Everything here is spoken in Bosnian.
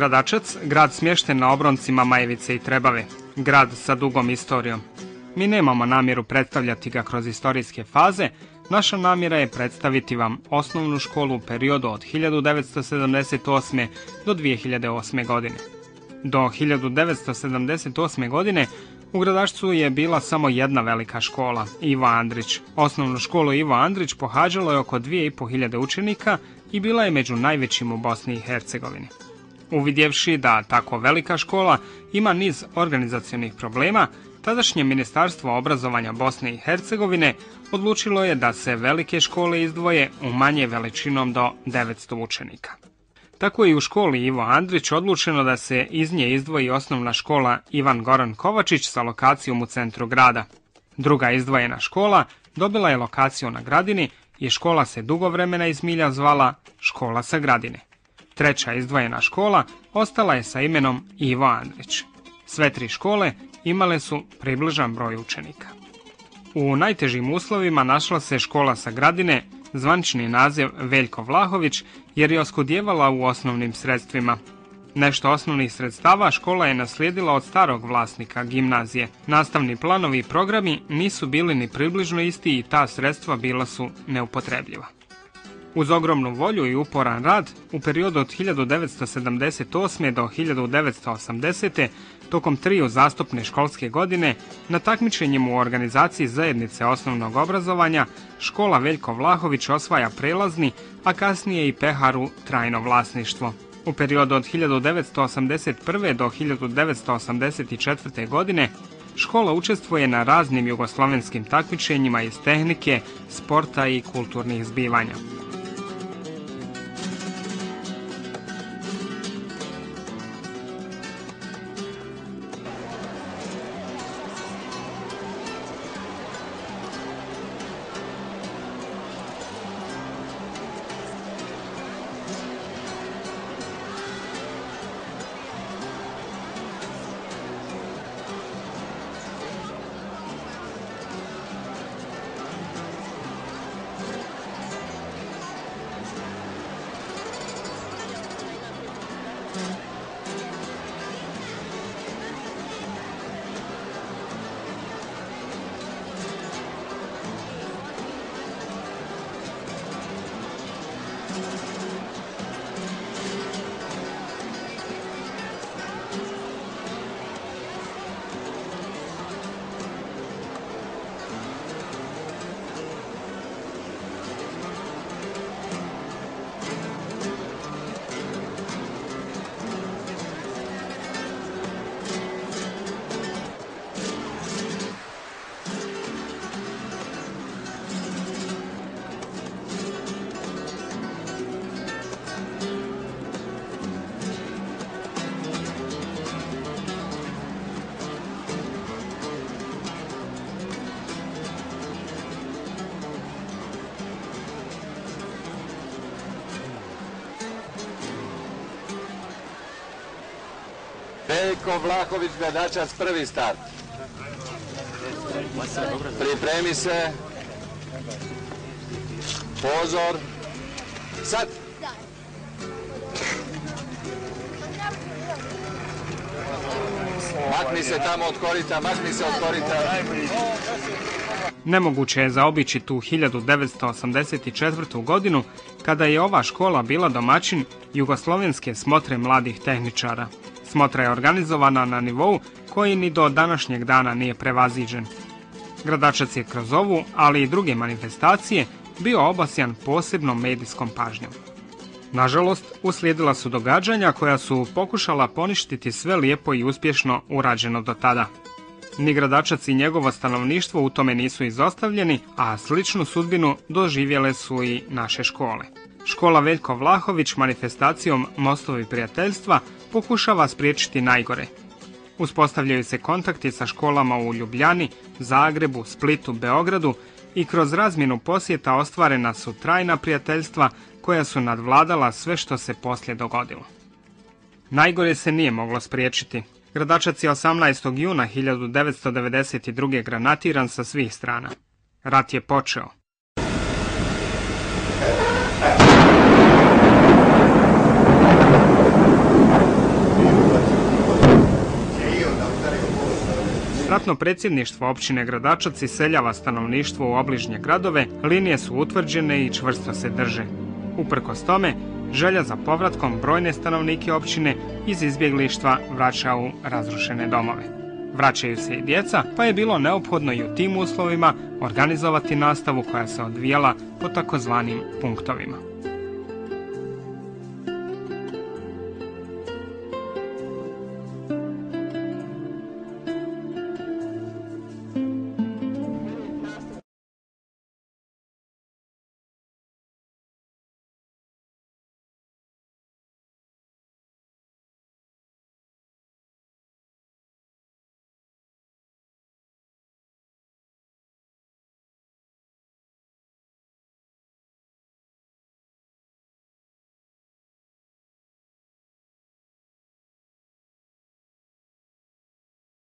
Gradačac, grad smješten na obroncima Majevice i Trebave, grad sa dugom istorijom. Mi nemamo namjeru predstavljati ga kroz istorijske faze, naša namjera je predstaviti vam osnovnu školu u periodu od 1978. do 2008. godine. Do 1978. godine u Gradačcu je bila samo jedna velika škola, Ivo Andrić. Osnovnu školu Ivo Andrić pohađalo je oko 2500 učenika i bila je među najvećim u Bosni i Hercegovini. Uvidjevši da tako velika škola ima niz organizacionih problema, tadašnje Ministarstvo obrazovanja Bosne i Hercegovine odlučilo je da se velike škole izdvoje u manje veličinom do 900 učenika. Tako je i u školi Ivo Andrić odlučeno da se iz nje izdvoji osnovna škola Ivan Goran Kovačić sa lokacijom u centru grada. Druga izdvojena škola dobila je lokaciju na Gradini i škola se dugo vremena iz milja zvala Škola sa Gradine. Treća izdvojena škola ostala je sa imenom Ivo Andrić. Sve tri škole imale su približan broj učenika. U najtežim uslovima našla se škola sa Gradine, zvanični naziv Veljko Vlahović, jer je oskudjevala u osnovnim sredstvima. Nešto osnovnih sredstava škola je naslijedila od starog vlasnika gimnazije. Nastavni planovi i programi nisu bili ni približno isti i ta sredstva bila su neupotrebljiva. Uz ogromnu volju i uporan rad, u periodu od 1978. do 1980. tokom 3 uzastopne školske godine, na takmičenjima u organizaciji zajednice osnovnog obrazovanja, škola Veljko Vlahović osvaja prelazni, a kasnije i peharu trajno vlasništvo. U periodu od 1981. do 1984. godine, škola učestvuje na raznim jugoslovenskim takmičenjima iz tehnike, sporta i kulturnih zbivanja. Veljko Vlahović, Gradačac, prvi start. Pripremi se. Pozor. Sad. Makni se tamo od korita, makni se od korita. Nemoguće je zaobići tu 1984. godinu, kada je ova škola bila domaćin jugoslovenske smotre mladih tehničara. Smotra je organizovana na nivou koji ni do današnjeg dana nije prevaziđen. Gradačac je kroz ovu, ali i druge manifestacije, bio obasjan posebnom medijskom pažnjom. Nažalost, uslijedila su događanja koja su pokušala poništiti sve lijepo i uspješno urađeno do tada. Ni Gradačac i njegovo stanovništvo u tome nisu izostavljeni, a sličnu sudbinu doživjele su i naše škole. Škola Veljko Vlahović manifestacijom Mostovi prijateljstva pokušava spriječiti najgore. Uspostavljaju se kontakti sa školama u Ljubljani, Zagrebu, Splitu, Beogradu i kroz razmjenu posjeta ostvarena su trajna prijateljstva koja su nadvladala sve što se poslije dogodilo. Najgore se nije moglo spriječiti. Gradačac je 18. juna 1992. granatiran sa svih strana. Rat je počeo. Ratno predsjedništvo općine Gradačac iseljava stanovništvo u obližnje gradove, linije su utvrđene i čvrsto se drže. Uprkos tome, želja za povratkom brojne stanovnike općine iz izbjeglištva vraća u razrušene domove. Vraćaju se i djeca, pa je bilo neophodno i u tim uslovima organizovati nastavu koja se odvijala po takozvanim punktovima.